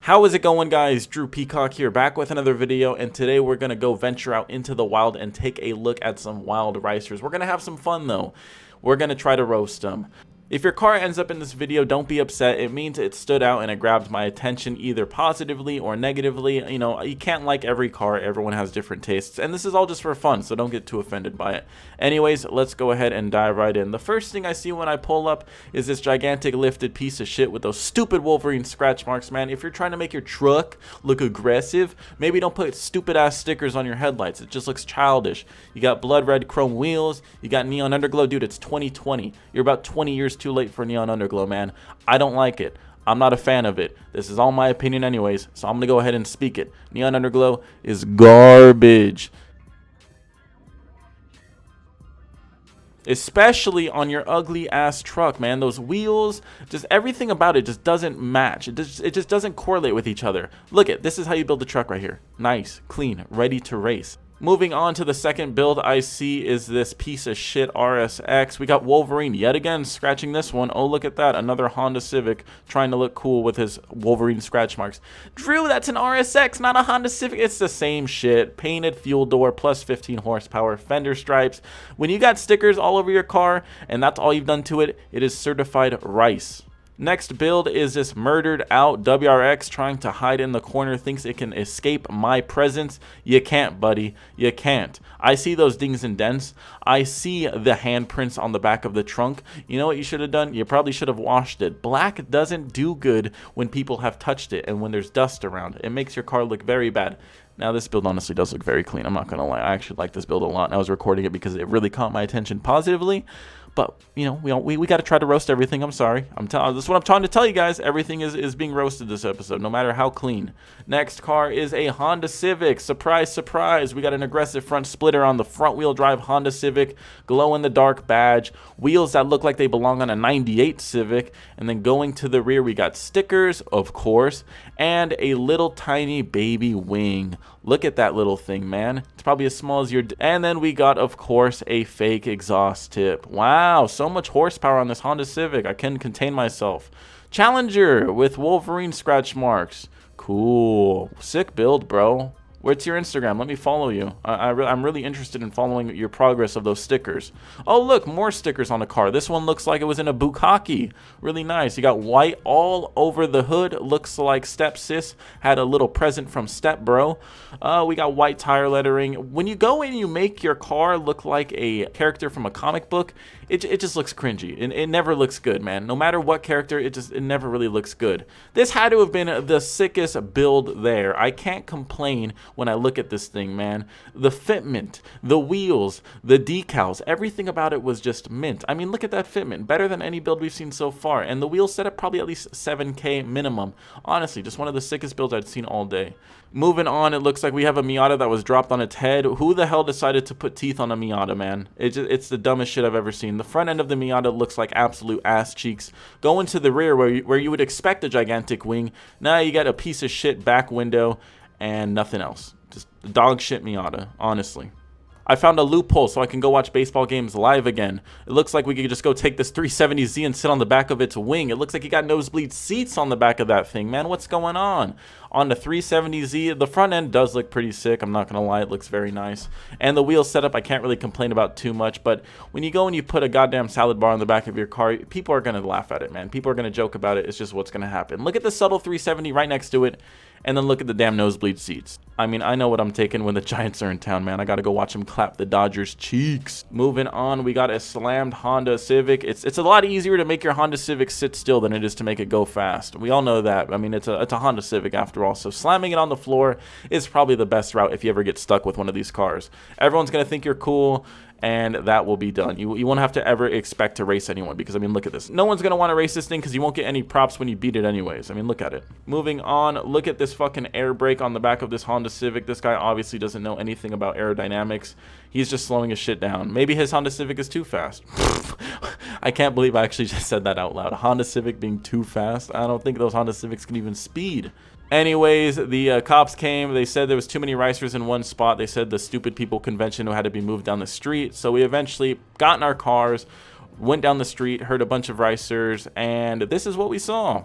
How is it going, guys? Drew Peacock here, back with another video, and today we're going to go venture out into the wild and take a look at some wild racers. We're going to have some fun though. We're going to try to roast them. If your car ends up in this video, don't be upset. It means it stood out and it grabbed my attention either positively or negatively. You know, you can't like every car. Everyone has different tastes. And this is all just for fun, so don't get too offended by it. Anyways, let's go ahead and dive right in. The first thing I see when I pull up is this gigantic lifted piece of shit with those stupid Wolverine scratch marks, man. If you're trying to make your truck look aggressive, maybe don't put stupid ass stickers on your headlights. It just looks childish. You got blood red chrome wheels. You got neon underglow. Dude, it's 2020. You're about 20 years too late for neon underglow, man. I don't like it. I'm not a fan of it. This is all my opinion anyways, so I'm gonna go ahead and speak it. Neon underglow is garbage, especially on your ugly ass truck, man. Those wheels, just everything about it just doesn't match. It just doesn't correlate with each other. Look at this. Is how you build a truck right here. Nice, clean, ready to race. Moving on to the second build I see is this piece of shit RSX. We got Wolverine yet again scratching this one. Oh, look at that. Another Honda Civic trying to look cool with his Wolverine scratch marks. Drew, that's an RSX, not a Honda Civic. It's the same shit. Painted fuel door, plus 15 horsepower, fender stripes. When you got stickers all over your car and that's all you've done to it, it is certified rice. Next build is this murdered out WRX trying to hide in the corner, thinks it can escape my presence. You can't, buddy. You can't. I see those dings and dents. I see the handprints on the back of the trunk. You know what you should have done? You probably should have washed it. Black doesn't do good when people have touched it and when there's dust around. It makes your car look very bad. Now, this build honestly does look very clean. I'm not going to lie. I actually like this build a lot. And I was recording it because it really caught my attention positively. But, you know, we got to try to roast everything. I'm sorry. This is what I'm trying to tell you guys. Everything is being roasted this episode, no matter how clean. Next car is a Honda Civic. Surprise, surprise. We got an aggressive front splitter on the front wheel drive Honda Civic. Glow-in-the-dark badge. Wheels that look like they belong on a 98 Civic. And then going to the rear, we got stickers, of course, and a little tiny baby wing. Look at that little thing, man. It's probably as small as your... And then we got, of course, a fake exhaust tip. Wow, so much horsepower on this Honda Civic. I couldn't contain myself. Challenger with Wolverine scratch marks. Cool. Sick build, bro. What's your Instagram? Let me follow you. I'm really interested in following your progress of those stickers. Oh, look, more stickers on the car. This one looks like it was in a bukkake. Really nice. You got white all over the hood. Looks like Step Sis had a little present from Step Bro. We got white tire lettering. When you go in and you make your car look like a character from a comic book, it just looks cringy. It never looks good, man. No matter what character, it never really looks good. This had to have been the sickest build there. I can't complain when I look at this thing, man. The fitment, the wheels, the decals, everything about it was just mint. I mean, look at that fitment. Better than any build we've seen so far. And the wheel setup, probably at least 7K minimum. Honestly, just one of the sickest builds I'd seen all day. Moving on, it looks like we have a Miata that was dropped on its head. Who the hell decided to put teeth on a Miata, man? It's the dumbest shit I've ever seen. The front end of the Miata looks like absolute ass cheeks. Going to the rear where you would expect a gigantic wing, now you got a piece of shit back window and nothing else. Just dog shit Miata, honestly. I found a loophole so I can go watch baseball games live again. It looks like we could just go take this 370Z and sit on the back of its wing. It looks like you got nosebleed seats on the back of that thing, man. What's going on? On the 370Z, the front end does look pretty sick. I'm not going to lie. It looks very nice. And the wheel setup, I can't really complain about too much. But when you go and you put a goddamn salad bar on the back of your car, people are going to laugh at it, man. People are going to joke about it. It's just what's going to happen. Look at the subtle 370 right next to it. And then look at the damn nosebleed seats. I mean, I know what I'm taking when the Giants are in town, man. I got to go watch them clap the Dodgers' cheeks. Moving on, we got a slammed Honda Civic. It's a lot easier to make your Honda Civic sit still than it is to make it go fast. We all know that. I mean, it's a Honda Civic after all. So slamming it on the floor is probably the best route if you ever get stuck with one of these cars. Everyone's going to think you're cool, and that will be done. You won't have to ever expect to race anyone because, I mean, look at this. No one's going to want to race this thing because you won't get any props when you beat it anyways. I mean, look at it. Moving on, look at this fucking air brake on the back of this Honda Civic. This guy obviously doesn't know anything about aerodynamics. He's just slowing his shit down. Maybe his Honda Civic is too fast. I can't believe I actually just said that out loud. A Honda Civic being too fast? I don't think those Honda Civics can even speed. Anyways, the cops came. They said there was too many ricers in one spot. They said the stupid people convention had to be moved down the street. So we eventually got in our cars, went down the street, heard a bunch of ricers, and this is what we saw.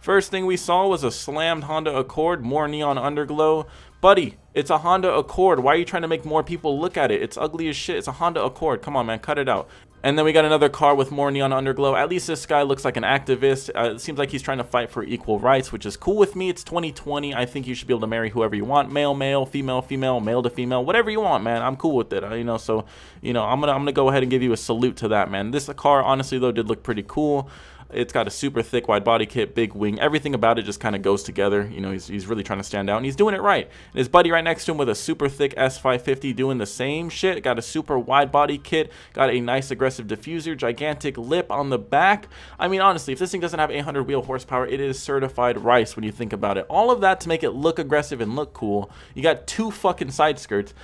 First thing we saw was a slammed Honda Accord, more neon underglow. Buddy, it's a Honda Accord. Why are you trying to make more people look at it? It's ugly as shit. It's a Honda Accord. Come on, man, cut it out. And then we got another car with more neon underglow. At least this guy looks like an activist. It seems like he's trying to fight for equal rights, which is cool with me. It's 2020. I think you should be able to marry whoever you want. Male, male, female, female, male to female, whatever you want, man. I'm cool with it. So, I'm gonna go ahead and give you a salute to that, man. This car, honestly, though, did look pretty cool. It's got a super thick wide body kit, big wing. Everything about it just kind of goes together. He's really trying to stand out, and he's doing it right. And his buddy right next to him with a super thick S550 doing the same shit. Got a super wide body kit, got a nice aggressive diffuser, gigantic lip on the back. I mean, honestly, if this thing doesn't have 800 wheel horsepower, it is certified rice when you think about it. All of that to make it look aggressive and look cool. You got 2 fucking side skirts,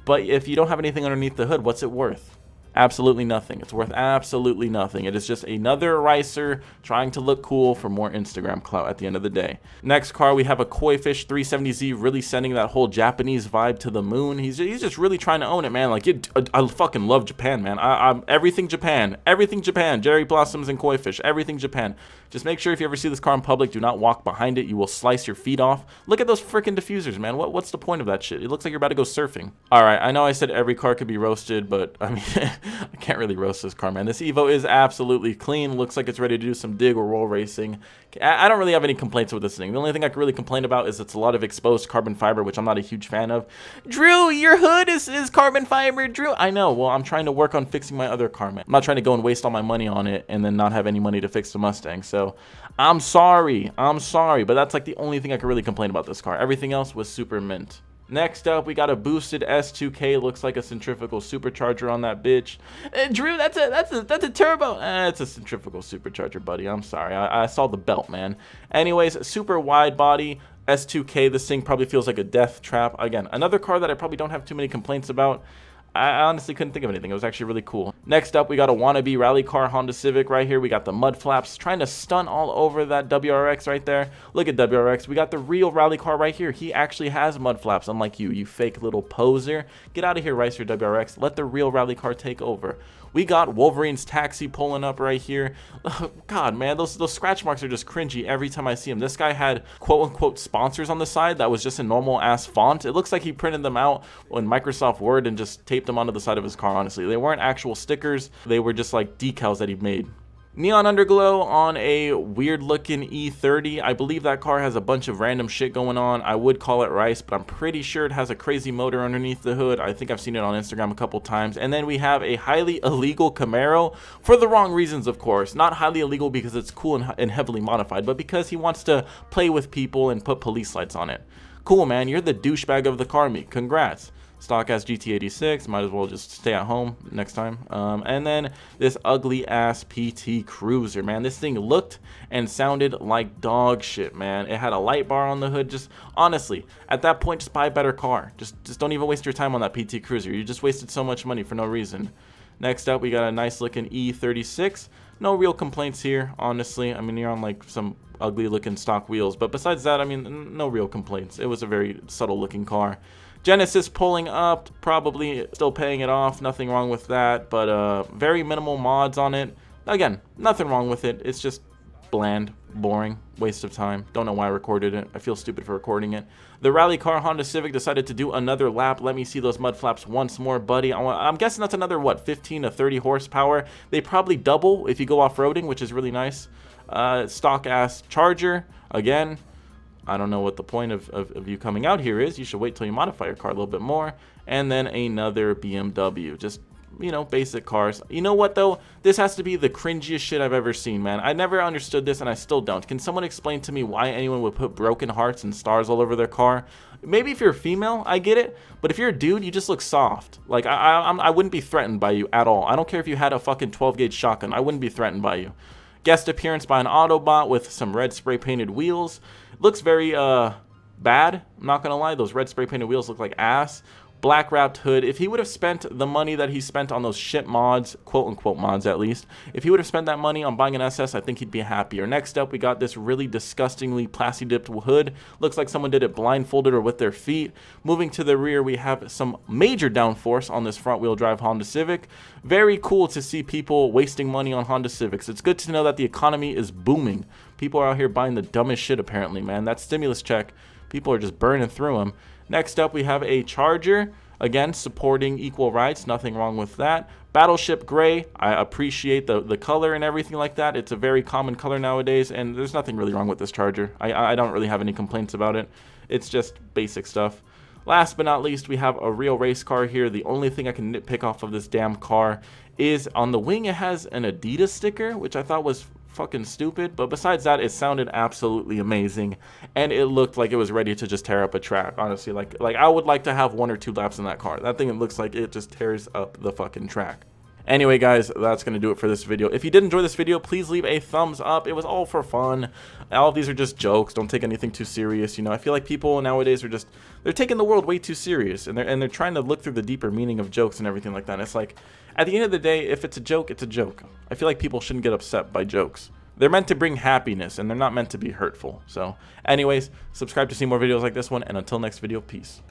but if you don't have anything underneath the hood, what's it worth? Absolutely nothing. It's worth absolutely nothing. It is just another ricer trying to look cool for more Instagram clout at the end of the day. Next car, we have a Koi Fish 370Z, really sending that whole Japanese vibe to the moon. He's just really trying to own it, man. Like, I fucking love Japan, man. I'm everything Japan. Everything Japan. Cherry blossoms and koi fish. Everything Japan. Just make sure if you ever see this car in public, do not walk behind it. You will slice your feet off. Look at those freaking diffusers, man. What's the point of that shit? It looks like you're about to go surfing. All right, I know I said every car could be roasted, but I mean, I can't really roast this car, man. This Evo is absolutely clean. Looks like it's ready to do some dig or roll racing. I don't really have any complaints with this thing. The only thing I can really complain about is it's a lot of exposed carbon fiber, which I'm not a huge fan of. Drew, your hood is carbon fiber, Drew. I know. Well, I'm trying to work on fixing my other car, man. I'm not trying to go and waste all my money on it and then not have any money to fix the Mustang. So I'm sorry, but that's like the only thing I can really complain about this car. Everything else was super mint. Next up, we got a boosted S2K. Looks like a centrifugal supercharger on that bitch. Drew, that's a turbo. It's a centrifugal supercharger, buddy. I'm sorry. I saw the belt, man. Anyways, super wide body S2K. This thing probably feels like a death trap. Again, another car that I probably don't have too many complaints about. I honestly couldn't think of anything. It was actually really cool. Next up, we got a wannabe rally car Honda Civic right here. We got the mud flaps trying to stunt all over that WRX right there. Look at WRX. We got the real rally car right here. He actually has mud flaps, unlike you fake little poser. Get out of here, Ricer WRX. Let the real rally car take over. We got Wolverine's taxi pulling up right here. Oh, God, man, those scratch marks are just cringy every time I see him. This guy had quote-unquote sponsors on the side that was just a normal-ass font. It looks like he printed them out in Microsoft Word and just taped them onto the side of his car, honestly. They weren't actual stickers. They were just like decals that he made. Neon underglow on a weird looking E30. I believe that car has a bunch of random shit going on. I would call it rice, but I'm pretty sure it has a crazy motor underneath the hood. I think I've seen it on Instagram a couple times. And then we have a highly illegal Camaro for the wrong reasons, of course. Not highly illegal because it's cool and heavily modified, but because he wants to play with people and put police lights on it. Cool, man. You're the douchebag of the car meet. Congrats. Stock ass GT86, might as well just stay at home next time. And then this ugly ass PT Cruiser, man. This thing looked and sounded like dog shit, man. It had a light bar on the hood. Just honestly, at that point, just buy a better car. Just don't even waste your time on that PT Cruiser. You just wasted so much money for no reason. Next up, we got a nice looking E36. No real complaints here, honestly. I mean, you're on like some ugly looking stock wheels, but besides that, I mean, no real complaints. It was a very subtle looking car. Genesis pulling up, probably still paying it off, nothing wrong with that, but very minimal mods on it. Again, nothing wrong with it. It's just bland, boring, waste of time. Don't know why I recorded it. I feel stupid for recording it. The rally car Honda Civic decided to do another lap. Let me see those mud flaps once more, buddy. I'm guessing that's another, what, 15 to 30 horsepower. They probably double if you go off-roading, which is really nice. Stock-ass Charger, again. I don't know what the point of you coming out here is. You should wait till you modify your car a little bit more. And then another BMW. Just, basic cars. You know what, though? This has to be the cringiest shit I've ever seen, man. I never understood this, and I still don't. Can someone explain to me why anyone would put broken hearts and stars all over their car? Maybe if you're a female, I get it. But if you're a dude, you just look soft. Like, I wouldn't be threatened by you at all. I don't care if you had a fucking 12-gauge shotgun. I wouldn't be threatened by you. Guest appearance by an Autobot with some red spray-painted wheels. Looks very bad, I'm not gonna lie. Those red spray painted wheels look like ass. Black wrapped hood. If he would have spent the money that he spent on those shit mods, quote unquote mods at least, if he would have spent that money on buying an SS, I think he'd be happier. Next up, we got this really disgustingly plasti dipped hood. Looks like someone did it blindfolded or with their feet. Moving to the rear, we have some major downforce on this front wheel drive Honda Civic. Very cool to see people wasting money on Honda Civics. It's good to know that the economy is booming. People are out here buying the dumbest shit apparently, man. That stimulus check, people are just burning through them. Next up, we have a Charger. Again, supporting equal rights, nothing wrong with that. Battleship Gray, I appreciate the color and everything like that. It's a very common color nowadays, and there's nothing really wrong with this Charger. I don't really have any complaints about it. It's just basic stuff. Last but not least, we have a real race car here. The only thing I can nitpick off of this damn car is on the wing it has an Adidas sticker, which I thought was fucking stupid, but besides that, it sounded absolutely amazing, and it looked like it was ready to just tear up a track. Honestly, like I would like to have 1 or 2 laps in that car. That thing, it looks like it just tears up the fucking track. Anyway, guys, that's going to do it for this video. If you did enjoy this video, please leave a thumbs up. It was all for fun. All of these are just jokes. Don't take anything too serious. You know, I feel like people nowadays are just, they're taking the world way too serious, and they're trying to look through the deeper meaning of jokes and everything like that. And it's like, at the end of the day, if it's a joke, it's a joke. I feel like people shouldn't get upset by jokes. They're meant to bring happiness, and they're not meant to be hurtful. So, anyways, subscribe to see more videos like this one, and until next video, peace.